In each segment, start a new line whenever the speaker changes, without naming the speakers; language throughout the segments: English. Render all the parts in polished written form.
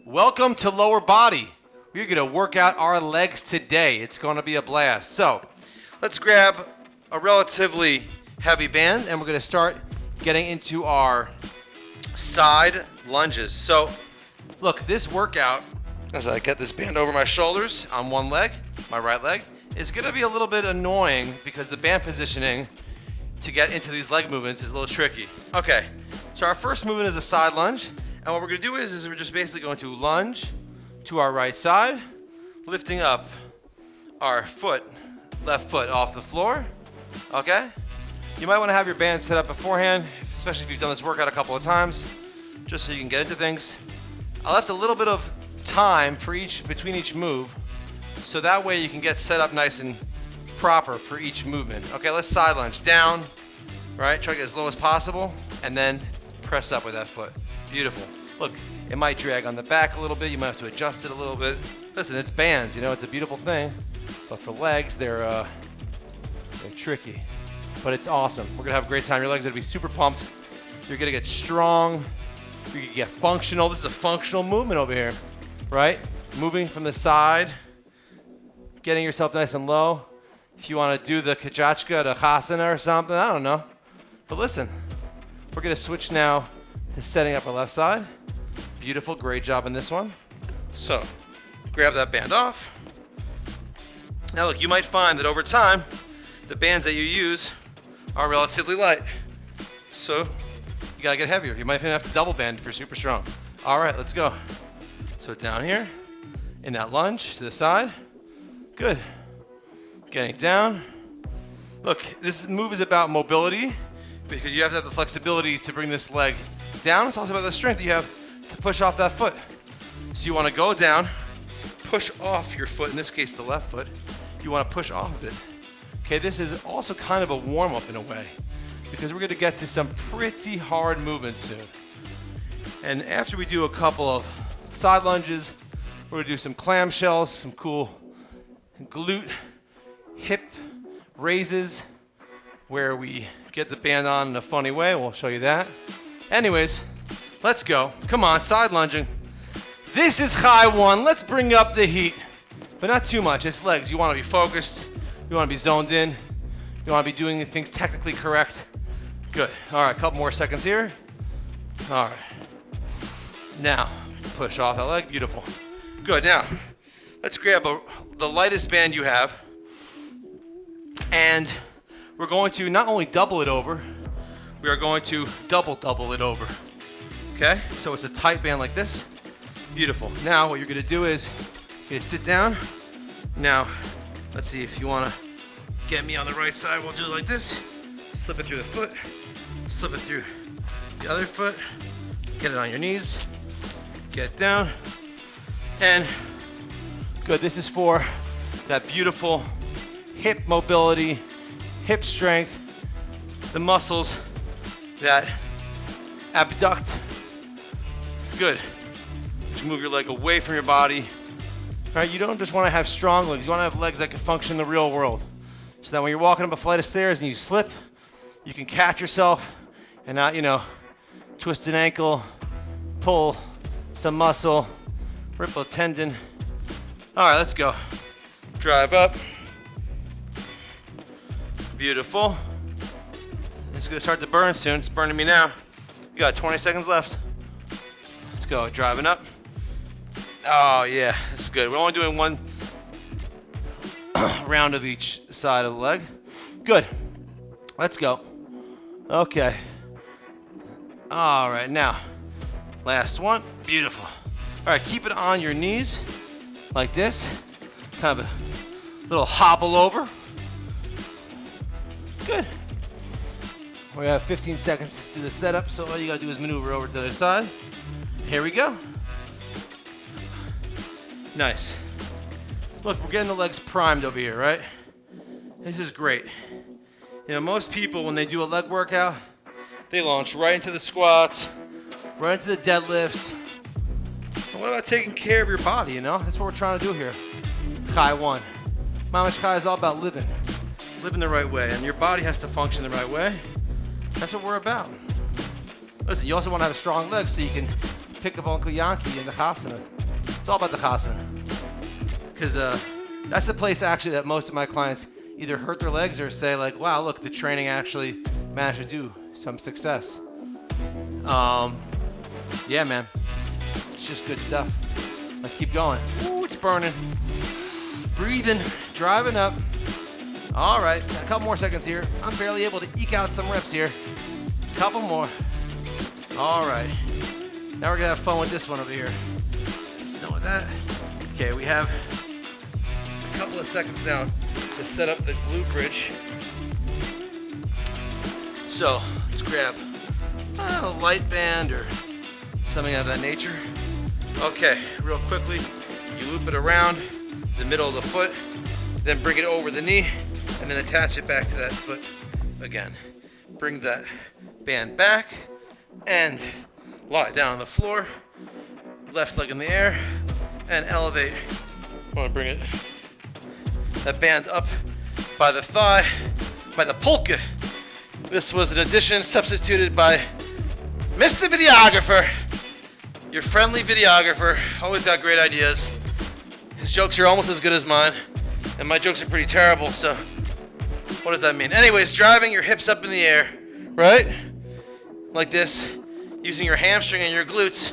Welcome to Lower Body. We're going to work out our legs today. It's going to be a blast. So let's grab a relatively heavy band and we're going to start getting into our side lunges. So look, this workout, as I get this band over my shoulders on one leg, my right leg, is going to be a little bit annoying because the band positioning to get into these leg movements is a little tricky. Okay, so our first movement is a side lunge. And what we're going to do is we're just basically going to lunge to our right side, lifting up our left foot off the floor, okay? You might want to have your band set up beforehand, especially if you've done this workout a couple of times, just so you can get into things. I left a little bit of time between each move, so that way you can get set up nice and proper for each movement. Okay, let's side lunge down, right? Try to get as low as possible, and then press up with that foot. Beautiful. Look, it might drag on the back a little bit. You might have to adjust it a little bit. Listen, it's bands, it's a beautiful thing. But for legs, they're tricky. But it's awesome. We're gonna have a great time. Your legs are gonna be super pumped. You're gonna get strong. You're gonna get functional. This is a functional movement over here, right? Moving from the side, getting yourself nice and low. If you wanna do the Kajachka, the Khasana or something, I don't know. But listen, we're gonna switch now to setting up our left side. Beautiful, great job in this one. So, grab that band off. Now look, you might find that over time, the bands that you use are relatively light. So, you gotta get heavier. You might even have to double band if you're super strong. All right, let's go. So down here, in that lunge to the side. Good. Getting down. Look, this move is about mobility because you have to have the flexibility to bring this leg down. It's also about the strength you have to push off that foot. So you want to go down, push off your foot, in this case the left foot. You want to push off of it. Okay, this is also kind of a warm-up in a way because we're going to get to some pretty hard movements soon. And after we do a couple of side lunges, we're going to do some clamshells, some cool glute hip raises where we get the band on in a funny way. We'll show you that. Anyways, let's go. Come on, side lunging. This is high one. Let's bring up the heat, but not too much. It's legs. You want to be focused. You want to be zoned in. You want to be doing things technically correct. Good. All right, a couple more seconds here. All right. Now, push off that leg. Beautiful. Good. Now, let's grab the lightest band you have, and we're going to not only double it over, we are going to double it over. Okay, so it's a tight band like this. Beautiful. Now what you're gonna do is you're gonna sit down. Now, let's see if you wanna get me on the right side. We'll do it like this. Slip it through the foot, slip it through the other foot, get it on your knees, get down, and good. This is for that beautiful hip mobility, hip strength, the muscles that abduct. Good. Just move your leg away from your body. All right, you don't just want to have strong legs. You want to have legs that can function in the real world. So that when you're walking up a flight of stairs and you slip, you can catch yourself and not, twist an ankle, pull some muscle, rip a tendon. All right, let's go. Drive up. Beautiful. It's gonna start to burn soon. It's burning me now. You got 20 seconds left. Let's go, driving up. Oh yeah, that's good. We're only doing one round of each side of the leg. Good, let's go. Okay. All right, now, last one, beautiful. All right, keep it on your knees, like this. Kind of a little hobble over. Good. We have 15 seconds to do the setup, so all you gotta do is maneuver over to the other side. Here we go. Nice. Look, we're getting the legs primed over here, right? This is great. Most people, when they do a leg workout, they launch right into the squats, right into the deadlifts. But what about taking care of your body, That's what we're trying to do here. Chai 1. Mamash Chai is all about living the right way, and your body has to function the right way. That's what we're about. Listen, you also want to have a strong leg so you can pick up Uncle Yankee in the Khasana. It's all about the khasana. Because that's the place actually that most of my clients either hurt their legs or say like, wow, look, the training actually managed to do some success. Yeah, man. It's just good stuff. Let's keep going. Ooh, it's burning. Breathing, driving up. All right, a couple more seconds here. I'm barely able to eke out some reps here. Couple more. All right. Now we're gonna have fun with this one over here. Let's done with that. Okay, we have a couple of seconds now to set up the glute bridge. So let's grab a light band or something of that nature. Okay, real quickly, you loop it around the middle of the foot, then bring it over the knee, and then attach it back to that foot again. Bring that band back and lie down on the floor, left leg in the air, and elevate. I want to bring that band up by the thigh, by the polka. This was an addition substituted by Mr. Videographer, your friendly videographer. Always got great ideas. His jokes are almost as good as mine, and my jokes are pretty terrible, so what does that mean? Anyways, driving your hips up in the air, right? Like this, using your hamstring and your glutes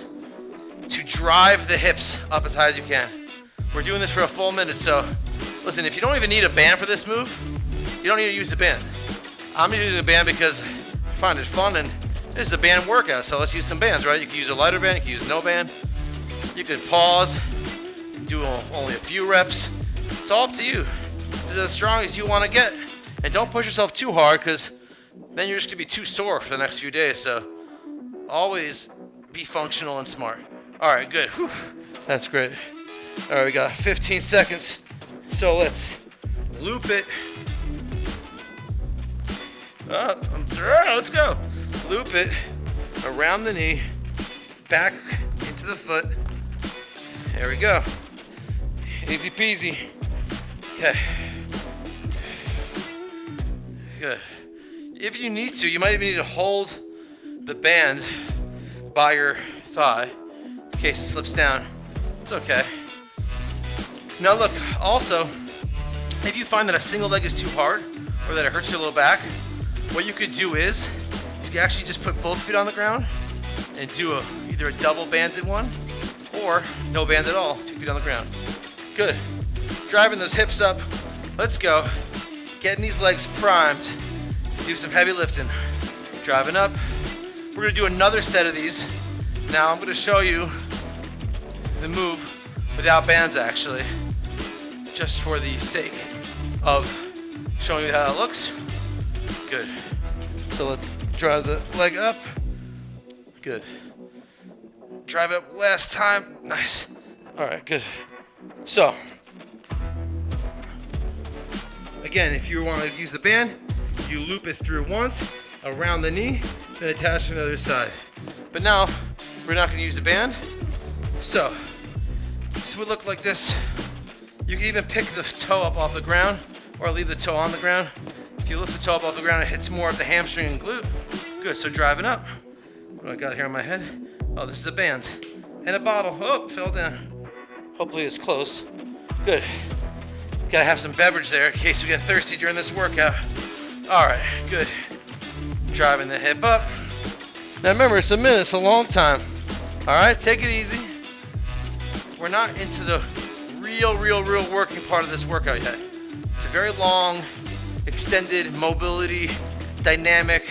to drive the hips up as high as you can. We're doing this for a full minute, so listen, if you don't even need a band for this move, you don't need to use the band. I'm using the band because I find it fun, and this is a band workout, so let's use some bands, right? You can use a lighter band, you can use no band. You could pause, do only a few reps. It's all up to you. This is as strong as you want to get. And don't push yourself too hard, because then you're just going to be too sore for the next few days. So always be functional and smart. All right, good. Whew. That's great. All right, we got 15 seconds. So let's loop it. Let's go. Loop it around the knee, back into the foot. There we go. Easy peasy. Okay. Good. If you need to, you might even need to hold the band by your thigh in case it slips down. It's okay. Now look, also, if you find that a single leg is too hard or that it hurts your low back, what you could do is you can actually just put both feet on the ground and do either a double banded one or no band at all, 2 feet on the ground. Good. Driving those hips up. Let's go. Getting these legs primed. Do some heavy lifting. Driving up. We're gonna do another set of these. Now I'm gonna show you the move without bands actually, just for the sake of showing you how it looks. Good. So let's drive the leg up. Good. Drive it up last time. Nice. All right, good. So, again, if you want to use the band, you loop it through once, around the knee, then attach to the other side. But now, we're not going to use the band. So, this would look like this. You can even pick the toe up off the ground or leave the toe on the ground. If you lift the toe up off the ground, it hits more of the hamstring and glute. Good, so driving up. What do I got here on my head? Oh, this is a band. And a bottle. Oh, fell down. Hopefully it's close. Good. Gotta have some beverage there in case we get thirsty during this workout. All right, good. Driving the hip up. Now remember, it's a minute, it's a long time. All right, take it easy. We're not into the real working part of this workout yet. It's a very long, extended mobility, dynamic,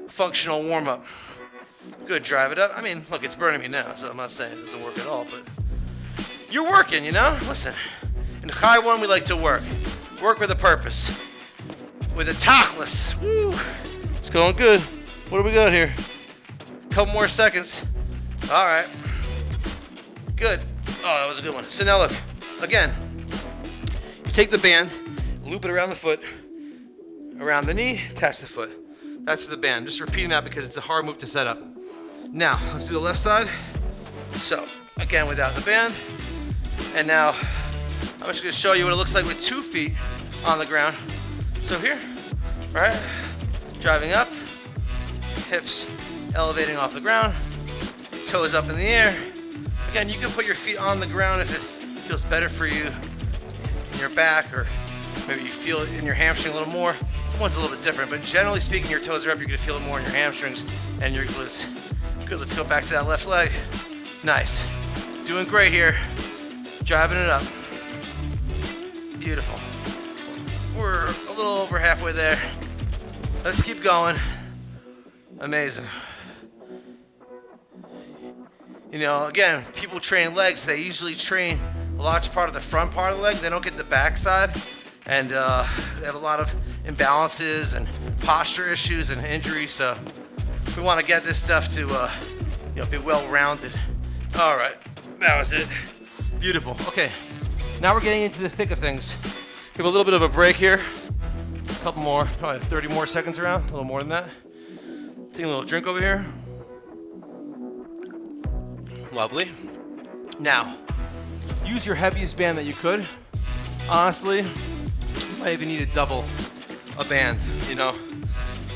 functional warm-up. Good, drive it up. I mean, look, it's burning me now, so I'm not saying it doesn't work at all, but you're working, you know? Listen, in Chai One, we like to work. Work with a purpose. With a tachlis. Woo! It's going good. What do we got here? A couple more seconds. All right. Good. Oh, that was a good one. So now look, again, you take the band, loop it around the foot, around the knee, attach the foot. That's the band. Just repeating that because it's a hard move to set up. Now, let's do the left side. So, again, without the band. And now, I'm just gonna show you what it looks like with 2 feet on the ground. So here, right? Driving up, hips elevating off the ground, toes up in the air, Again, you can put your feet on the ground if it feels better for you in your back, or maybe you feel it in your hamstring a little more. One's a little bit different, but generally speaking, your toes are up, you're gonna feel it more in your hamstrings and your glutes. Good, let's go back to that left leg. Nice. Doing great here. Driving it up. Beautiful. We're a little over halfway there. Let's keep going. Amazing. You know, again, people train legs, they usually train a large part of the front part of the leg. They don't get the back side. And they have a lot of imbalances and posture issues and injuries. So we want to get this stuff to be well-rounded. All right, that was it. Beautiful. Okay, now we're getting into the thick of things. We have a little bit of a break here. A couple more, probably 30 more seconds around, a little more than that. Taking a little drink over here. Lovely. Now, use your heaviest band that you could. Honestly, you might even need to double a band, you know.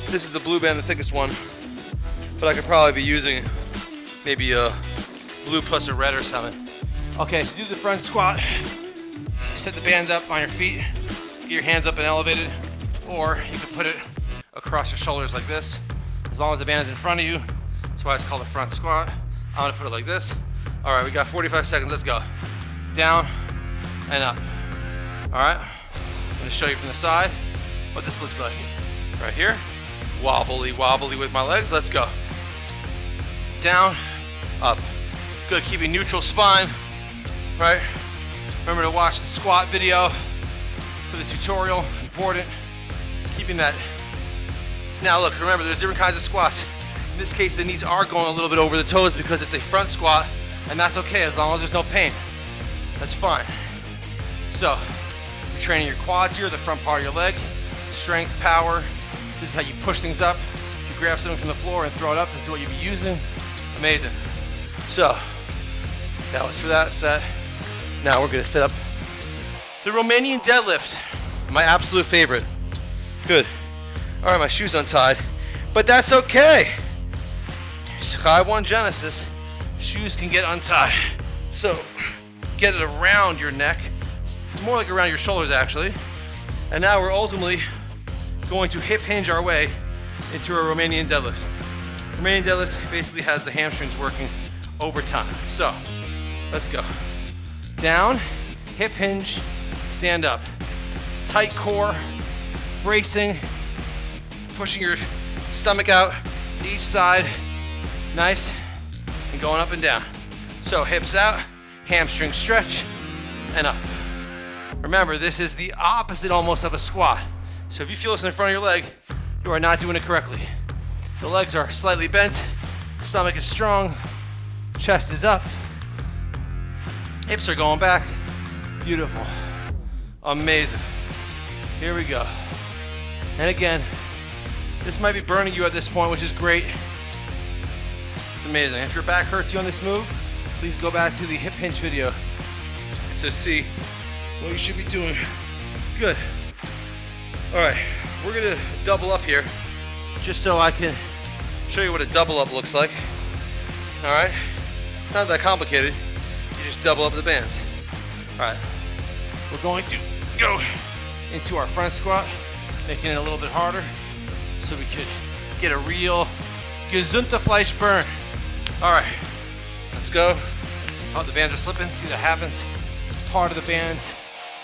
This is the blue band, the thickest one, but I could probably be using maybe a blue plus a red or something. Okay, so do the front squat. Set the band up on your feet. Get your hands up and elevated, or you can put it across your shoulders like this. As long as the band is in front of you, that's why it's called a front squat. I'm gonna put it like this. All right, we got 45 seconds, let's go. Down and up. All right, I'm gonna show you from the side what this looks like. Right here, wobbly, wobbly with my legs, let's go. Down, up. Good, keeping neutral spine, right? Remember to watch the squat video for the tutorial, important. Keeping that. Now look, remember there's different kinds of squats. In this case, the knees are going a little bit over the toes because it's a front squat, and that's okay as long as there's no pain. That's fine. So, you're training your quads here, the front part of your leg, strength, power. This is how you push things up. If you grab something from the floor and throw it up, this is what you'd be using. Amazing. So, that was for that set. Now we're gonna set up the Romanian deadlift, my absolute favorite. Good. All right, my shoe's untied, but that's okay. High one Genesis, shoes can get untied. So get it around your neck, it's more like around your shoulders actually. And now we're ultimately going to hip hinge our way into a Romanian deadlift. Romanian deadlift basically has the hamstrings working overtime. So let's go. Down, hip hinge, stand up. Tight core, bracing, pushing your stomach out to each side. Nice, and going up and down. So hips out, hamstring stretch, and up. Remember, this is the opposite almost of a squat. So if you feel this in front of your leg, you are not doing it correctly. The legs are slightly bent, stomach is strong, chest is up, hips are going back. Beautiful, amazing. Here we go. And again, this might be burning you at this point, which is great. It's amazing. If your back hurts you on this move, please go back to the hip hinge video to see what you should be doing. Good. All right, we're gonna double up here just so I can show you what a double up looks like. All right, not that complicated. You just double up the bands. All right, we're going to go into our front squat, making it a little bit harder so we could get a real gesunde Fleisch burn. All right, let's go. Oh, the bands are slipping. See, that happens. It's part of the band.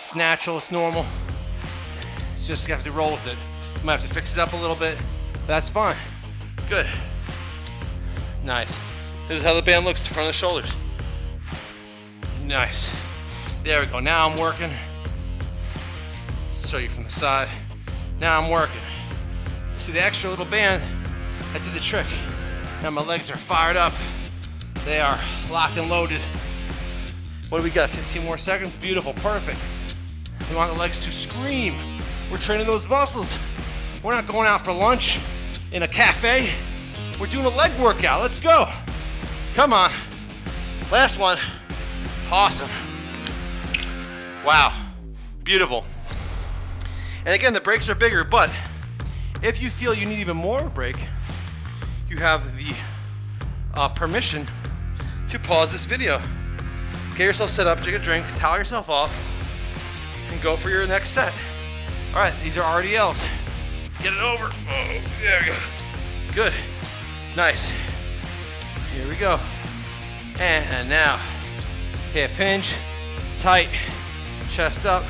It's natural, it's normal. It's just you have to roll with it. You might have to fix it up a little bit. That's fine. Good. Nice. This is how the band looks in front of the shoulders. Nice. There we go. Now I'm working. Let's show you from the side. Now I'm working. See the extra little band? That did the trick. Now my legs are fired up. They are locked and loaded. What do we got? 15 more seconds. Beautiful. Perfect. We want the legs to scream. We're training those muscles. We're not going out for lunch in a cafe. We're doing a leg workout. Let's go. Come on. Last one. Awesome. Wow. Beautiful. And again, the breaks are bigger, but if you feel you need even more break, you have the permission to pause this video. Get yourself set up, drink a drink, towel yourself off, and go for your next set. All right, these are RDLs. Get it over. Oh, there we go. Good. Nice. Here we go. And now, hip hinge, tight, chest up.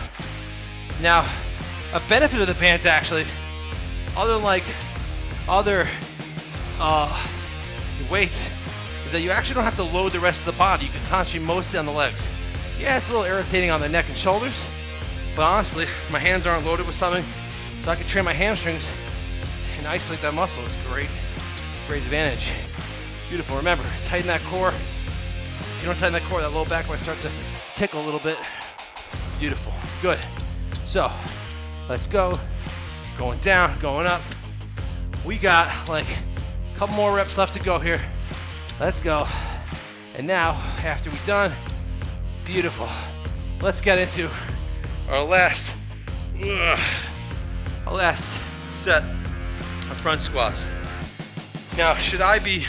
Now, a benefit of the bands actually, other than like other weights, is that you actually don't have to load the rest of the body. You can concentrate mostly on the legs. Yeah, it's a little irritating on the neck and shoulders, but honestly, my hands aren't loaded with something, so I can train my hamstrings and isolate that muscle. It's great advantage. Beautiful. Remember, tighten that core. If you don't tighten that core, that low back might start to tickle a little bit. Beautiful. Good. So, let's go. Going down, going up. We got like a couple more reps left to go here. Let's go. And now, after we're done, beautiful. Let's get into our last set of front squats. Now, should I be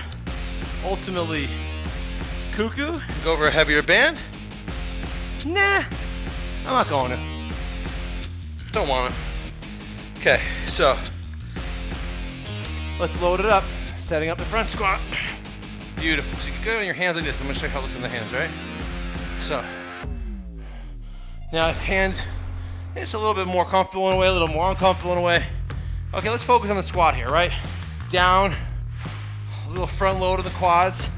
ultimately cuckoo and go over a heavier band? Nah, I'm not going to. Don't want to. Okay, so let's load it up. Setting up the front squat. Beautiful. So you can go on your hands like this. I'm going to show you how it looks in the hands, right? So now if hands, it's a little bit more comfortable in a way, a little more uncomfortable in a way. Okay, let's focus on the squat here, right? Down, a little front load of the quads,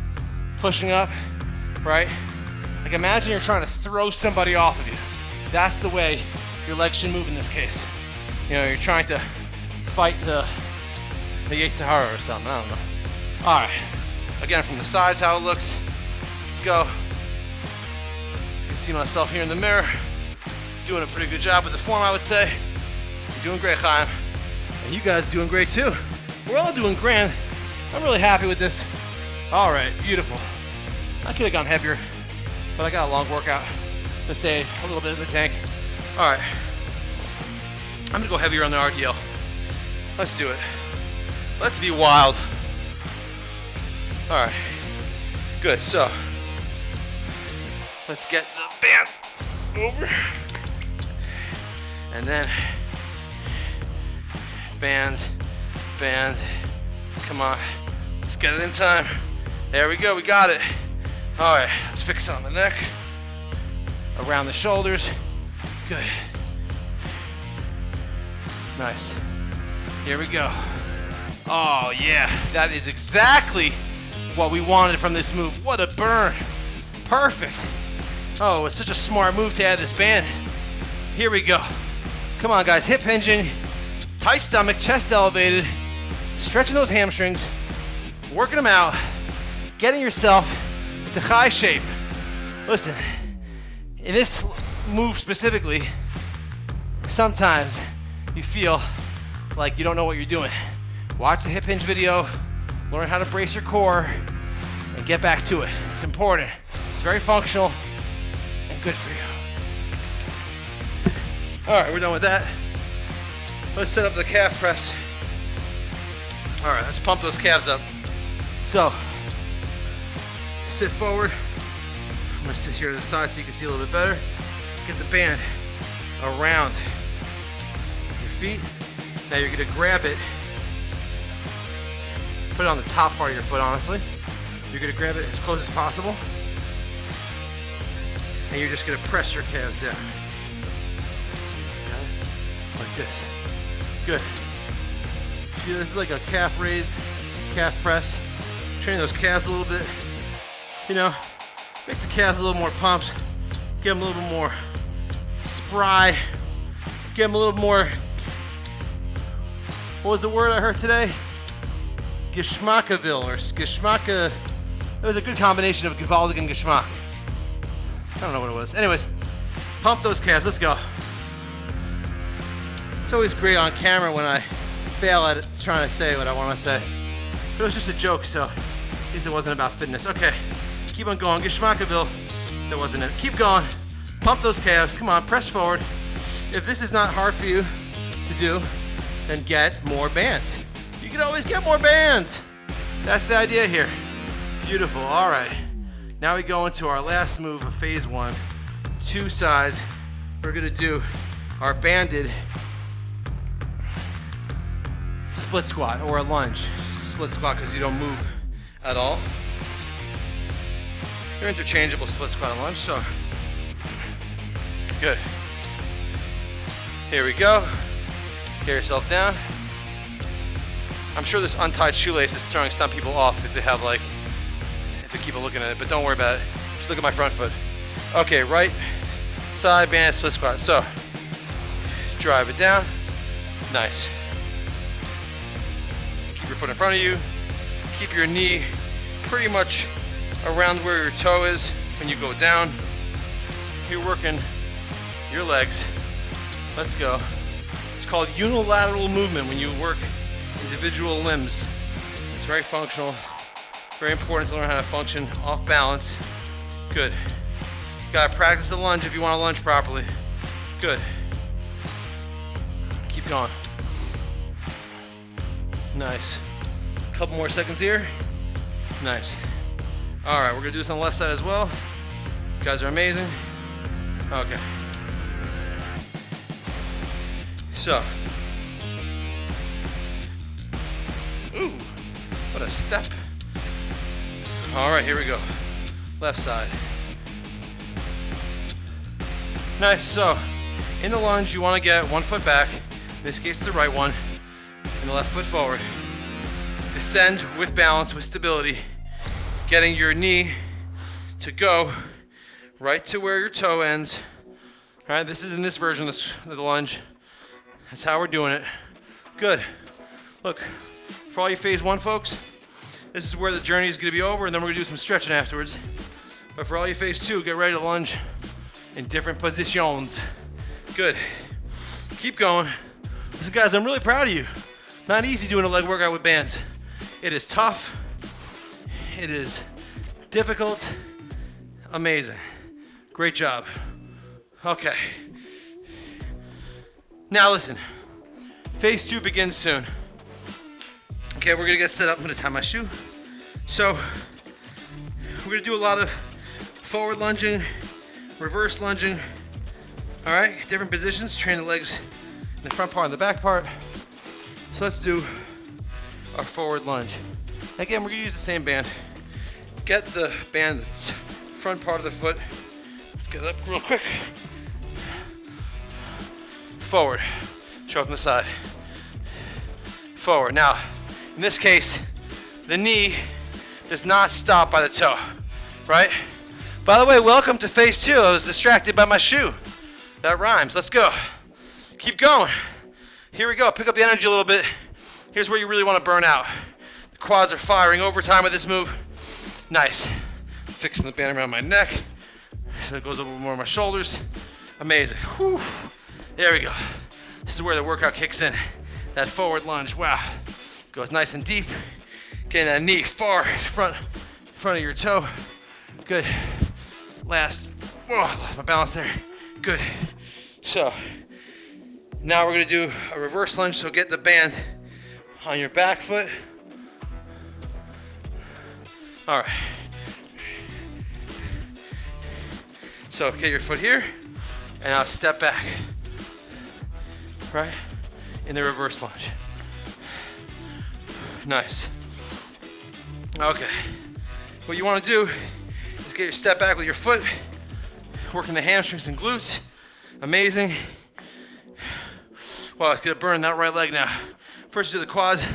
pushing up, right? Like imagine you're trying to throw somebody off of you. That's the way your legs should move in this case. You know, you're trying to fight the Yetzirah or something, I don't know. All right, again, from the sides, how it looks. Let's go. You can see myself here in the mirror. Doing a pretty good job with the form, I would say. You're doing great, Chaim. And you guys doing great too. We're all doing grand. I'm really happy with this. All right, beautiful. I could have gone heavier, but I got a long workout to save a little bit in the tank. All right, I'm gonna go heavier on the RDL. Let's do it. Let's be wild. All right, good. So let's get the band over, and then band. Come on, let's get it in time. There we go, we got it. All right, let's fix it on the neck, around the shoulders. Good. Nice. Here we go. Oh yeah, that is exactly what we wanted from this move. What a burn. Perfect. Oh, it's such a smart move to add this band. Here we go. Come on guys, hip hinging, tight stomach, chest elevated, stretching those hamstrings, working them out, getting yourself into high shape. Listen, in this move specifically, sometimes you feel like you don't know what you're doing. Watch the hip hinge video, learn how to brace your core, and get back to it. It's important. It's very functional and good for you. All right, we're done with that. Let's set up the calf press. All right, let's pump those calves up. So, sit forward. I'm gonna sit here to the side so you can see a little bit better. Get the band around your feet. Now you're gonna grab it, put it on the top part of your foot, honestly. You're gonna grab it as close as possible, and you're just gonna press your calves down. Okay? Like this. Good. See, this is like a calf raise, calf press. Train those calves a little bit. You know, make the calves a little more pumped. Get them a little bit more spry. Get them a little more, what was the word I heard today? Geschmackaville or Geschmacka. It was a good combination of Gewaltig and Geschmack. I don't know what it was. Anyways, pump those calves. Let's go. It's always great on camera when I fail at it, trying to say what I want to say. But it was just a joke, so at least it wasn't about fitness. Okay, keep on going. Geschmackaville. That wasn't it. Keep going. Pump those calves. Come on, press forward. If this is not hard for you to do, then get more bands. You can always get more bands. That's the idea here. Beautiful. All right. Now we go into our last move of phase one. 2 sides. We're gonna do our banded split squat or a lunge. Split squat because you don't move at all. They're interchangeable, split squat and lunge, so good. Here we go. Get yourself down. I'm sure this untied shoelace is throwing some people off if they have if they keep looking at it, but don't worry about it. Just look at my front foot. Okay, right side band split squat. So, drive it down. Nice. Keep your foot in front of you. Keep your knee pretty much around where your toe is when you go down. You're working your legs. Let's go. It's called unilateral movement when you work individual limbs. It's very functional. Very important to learn how to function off balance. Good. You gotta practice the lunge if you want to lunge properly. Good. Keep going. Nice. A couple more seconds here. Nice. All right, we're gonna do this on the left side as well. You guys are amazing. Okay. So. Ooh, what a step. All right, here we go. Left side. Nice, so in the lunge, you wanna get one foot back. In this case, it's the right one. And the left foot forward. Descend with balance, with stability. Getting your knee to go right to where your toe ends. All right, this is in this version of the lunge. That's how we're doing it. Good. Look, for all you phase one folks, this is where the journey is gonna be over, and then we're gonna do some stretching afterwards. But for all you phase two, get ready to lunge in different positions. Good. Keep going. Listen, guys, I'm really proud of you. Not easy doing a leg workout with bands. It is tough. It is difficult. Amazing. Great job. Okay. Now listen. Phase two begins soon. Okay, we're gonna get set up. I'm gonna tie my shoe. So, we're gonna do a lot of forward lunging, reverse lunging. All right, different positions. Train the legs in the front part and the back part. So let's do our forward lunge. Again, we're gonna use the same band. Get the band, the front part of the foot. Let's get it up real quick. Forward. Show from the side. Forward. Now, in this case, the knee does not stop by the toe, right? By the way, welcome to phase two. I was distracted by my shoe. That rhymes. Let's go. Keep going. Here we go. Pick up the energy a little bit. Here's where you really want to burn out. The quads are firing overtime with this move. Nice. Fixing the band around my neck so it goes over more of my shoulders. Amazing. Whew. There we go. This is where the workout kicks in. That forward lunge. Wow. Goes nice and deep. Getting that knee far in front of your toe. Good. Last. Oh, lost my balance there. Good. So now we're gonna do a reverse lunge. So get the band on your back foot. All right. So get your foot here, and now step back. Right? In the reverse lunge. Nice. Okay. What you want to do is get your step back with your foot, working the hamstrings and glutes. Amazing. Wow, it's gonna burn that right leg now. First do the quads.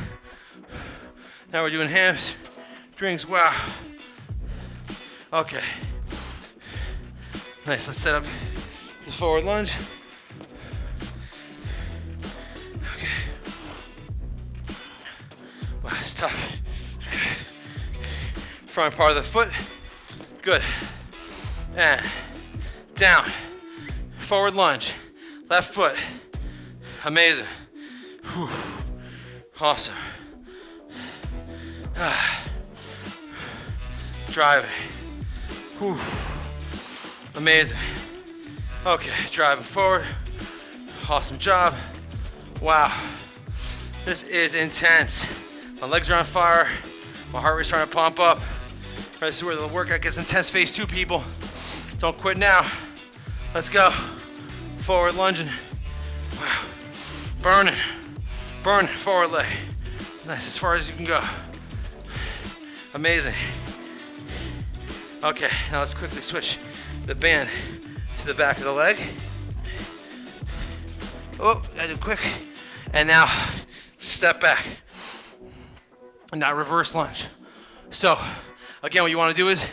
Now we're doing hamstrings. Wow. Okay. Nice. Let's set up the forward lunge. Okay. Wow, it's tough. Front part of the foot. Good. And down. Forward lunge. Left foot. Amazing. Whew. Awesome. Driving. Whew. Amazing. Okay, driving forward. Awesome job. Wow. This is intense. My legs are on fire. My heart rate's starting to pump up. This is where the workout gets intense. Phase 2, people. Don't quit now. Let's go. Forward lunging. Wow. Burning. Burning. Forward leg. Nice, as far as you can go. Amazing. Okay, now let's quickly switch the band to the back of the leg. Oh, gotta do quick. And now, step back. And now reverse lunge. So, again, what you wanna do is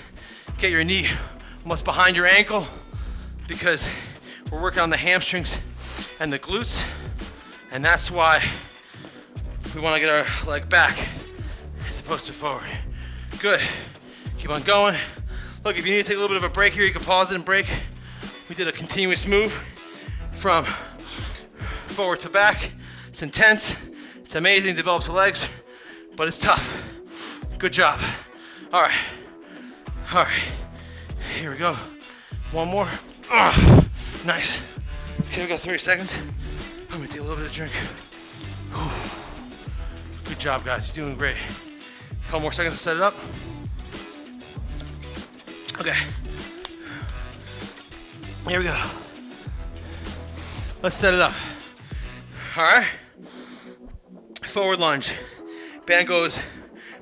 get your knee almost behind your ankle because we're working on the hamstrings and the glutes. And that's why we wanna get our leg back as opposed to forward. Good, keep on going. Look, if you need to take a little bit of a break here, you can pause it and break. We did a continuous move from forward to back. It's intense, it's amazing, develops the legs, but it's tough. Good job. All right, here we go. One more. Nice. Okay, we got 30 seconds. I'm gonna take a little bit of drink. Good job, guys, you're doing great. A couple more seconds to set it up. Okay, here we go. Let's set it up. All right, forward lunge. Band goes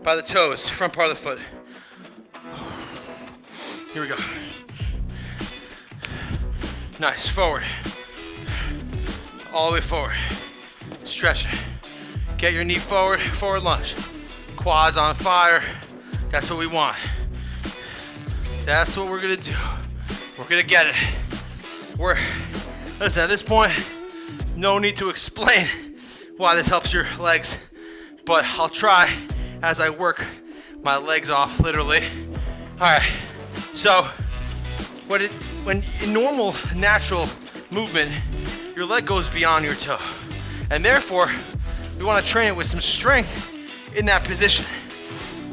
by the toes, front part of the foot. Here we go. Nice, forward. All the way forward. Stretch it. Get your knee forward, forward lunge. Quads on fire. That's what we want. That's what we're gonna do. We're gonna get it. Listen, at this point, no need to explain why this helps your legs, but I'll try as I work my legs off, literally. All right, so when in normal, natural movement, your leg goes beyond your toe, and therefore, we wanna train it with some strength in that position,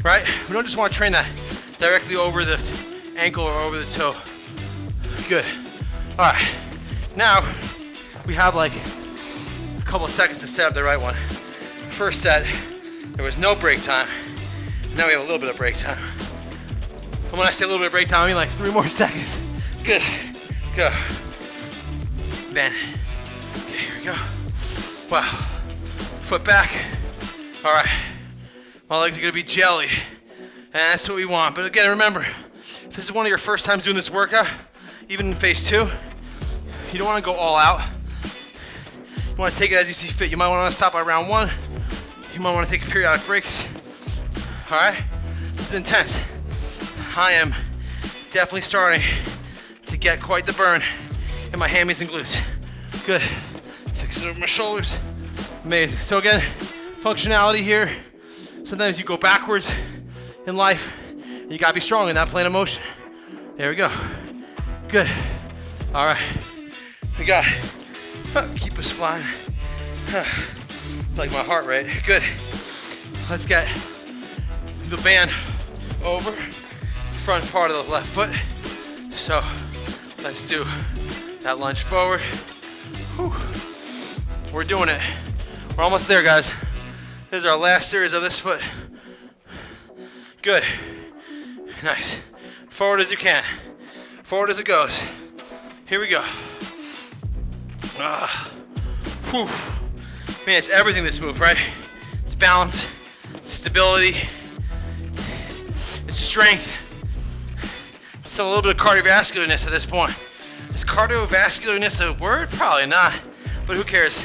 right? We don't just wanna train that directly over the ankle or over the toe. Good. All right. Now we have like a couple of seconds to set up the right one. First set, there was no break time. Now we have a little bit of break time. And when I say a little bit of break time, I mean like 3 more seconds. Good. Go. Bend. Okay, here we go. Wow. Foot back. All right. My legs are gonna be jelly. And that's what we want. But again, remember, if this is one of your first times doing this workout, even in phase 2, you don't want to go all out. You want to take it as you see fit. You might want to stop by round 1. You might want to take periodic breaks. All right? This is intense. I am definitely starting to get quite the burn in my hammies and glutes. Good. Fix it over my shoulders. Amazing. So again, functionality here. Sometimes you go backwards in life. You gotta be strong in that plane of motion. There we go. Good. All right. We got, keep us flying. Like my heart rate. Good. Let's get the band over front part of the left foot. So let's do that lunge forward. Whew. We're doing it. We're almost there, guys. This is our last series of this foot. Good. Nice. Forward as you can. Forward as it goes. Here we go. Whew. Man, it's everything this move, right? It's balance, it's stability, it's strength. It's a little bit of cardiovascularness at this point. Is cardiovascularness a word? Probably not, but who cares?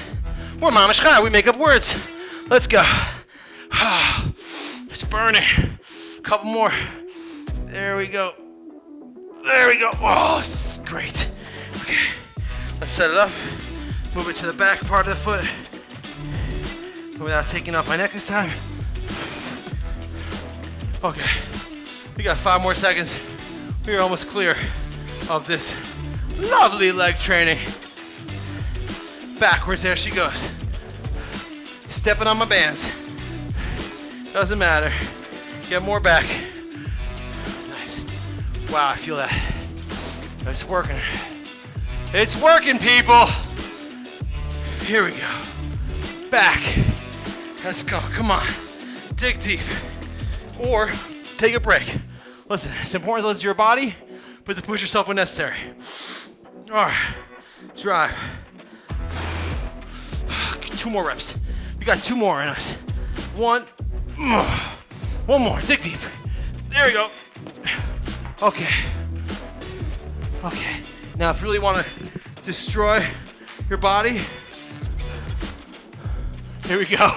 We're Mamish Chai, we make up words. Let's go. It's burning. Couple more. There we go. There we go. Oh, great. Okay, let's set it up. Move it to the back part of the foot without taking off my neck this time. Okay, we got 5 more seconds. We are almost clear of this lovely leg training. Backwards, there she goes. Stepping on my bands. Doesn't matter. Get more back. Nice. Wow, I feel that. It's working. It's working, people. Here we go. Back. Let's go. Come on. Dig deep. Or take a break. Listen, it's important to listen to your body, but to push yourself when necessary. All right, drive. 2 more reps. We got 2 more in us. 1 more, dig deep. There we go. Okay. Now if you really want to destroy your body, here we go.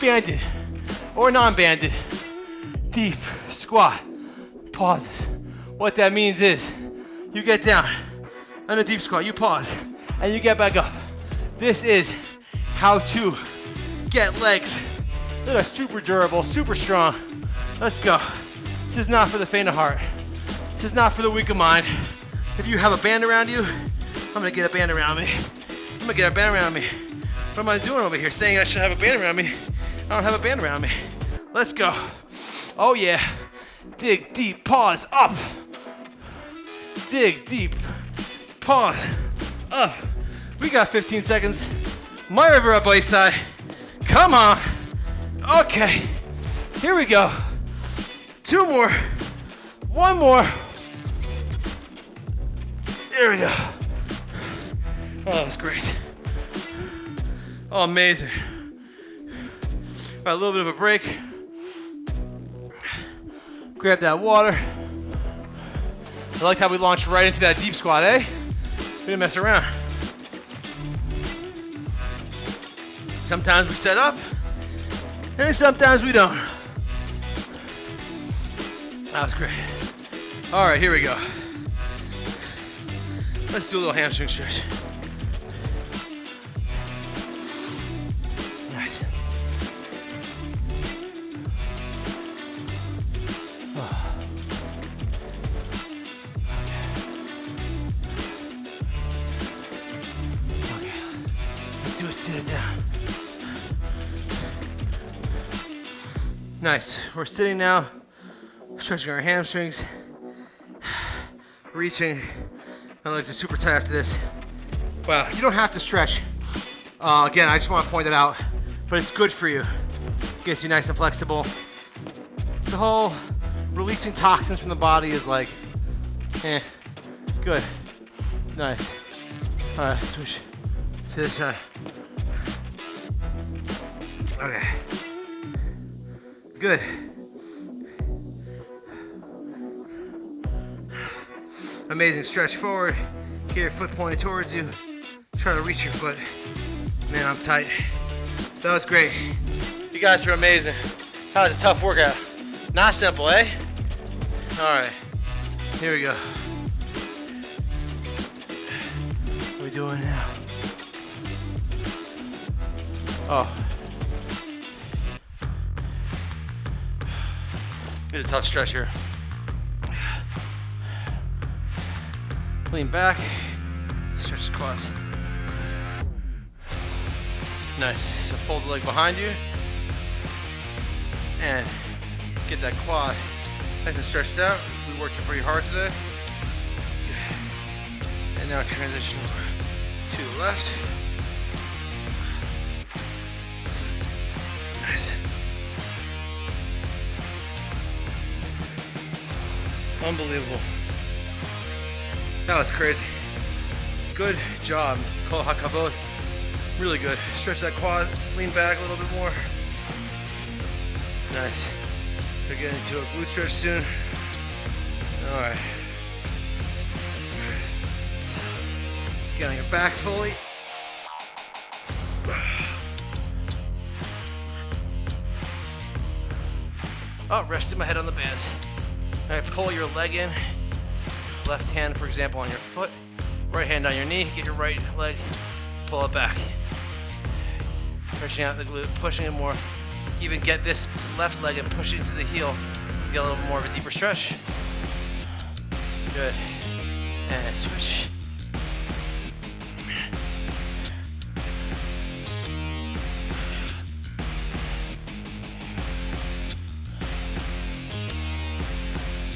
Banded or non-banded. Deep squat. Pauses. What that means is you get down on a deep squat, you pause, and you get back up. This is how to get legs that are super durable, super strong. Let's go. This is not for the faint of heart. This is not for the weak of mind. If you have a band around you, I'm gonna get a band around me. What am I doing over here? Saying I should have a band around me. I don't have a band around me. Let's go. Oh yeah. Dig deep, pause, up. Dig deep, pause, up. We got 15 seconds. My river up waist-side. Come on. Okay. Here we go. 2 more. 1 more. There we go. Oh, that was great. Oh, amazing. All right, a little bit of a break. Grab that water. I liked how we launched right into that deep squat, eh? We didn't mess around. Sometimes we set up, and sometimes we don't. That was great. All right, here we go. Let's do a little hamstring stretch. Nice. Okay. Let's do a sit down. Nice. We're sitting now, stretching our hamstrings, reaching. My legs are super tight after this. Wow, you don't have to stretch. Again, I just want to point that out, but it's good for you. Gets you nice and flexible. The whole releasing toxins from the body is like, good, nice. All right, switch to this side. Okay, good. Amazing. Stretch forward. Get your foot pointed towards you. Try to reach your foot. Man, I'm tight. That was great. You guys are amazing. That was a tough workout. Not simple, eh? All right. Here we go. What are we doing now? Oh. It's a tough stretch here. Lean back, stretch the quads. Nice. So fold the leg behind you and get that quad nice and stretched out. We worked pretty hard today. And now transition over to the left. Nice. Unbelievable. That was crazy. Good job. Kol hakavod. Really good. Stretch that quad, lean back a little bit more. Nice. We're getting into a glute stretch soon. All right. So, getting it back fully. Oh, resting my head on the bands. All right, pull your leg in. Left hand, for example, on your foot. Right hand on your knee. Get your right leg, pull it back. Stretching out the glute, pushing it more. Even get this left leg and push it into the heel. Get a little more of a deeper stretch. Good. And switch.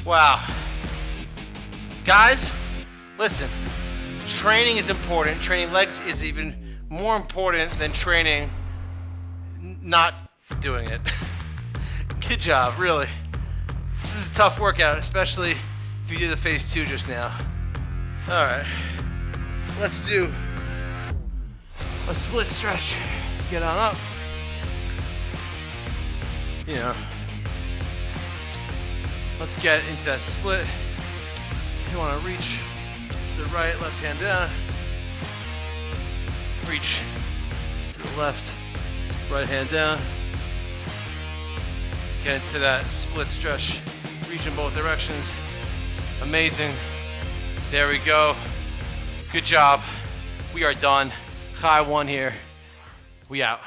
Wow. Guys, listen. Training is important. Training legs is even more important than training not doing it. Good job, really. This is a tough workout, especially if you do the phase 2 just now. All right, let's do a split stretch. Get on up. You know, let's get into that split. You want to reach to the right, left hand down. Reach to the left, right hand down. Get into that split stretch. Reach in both directions. Amazing. There we go. Good job. We are done. High one here. We out.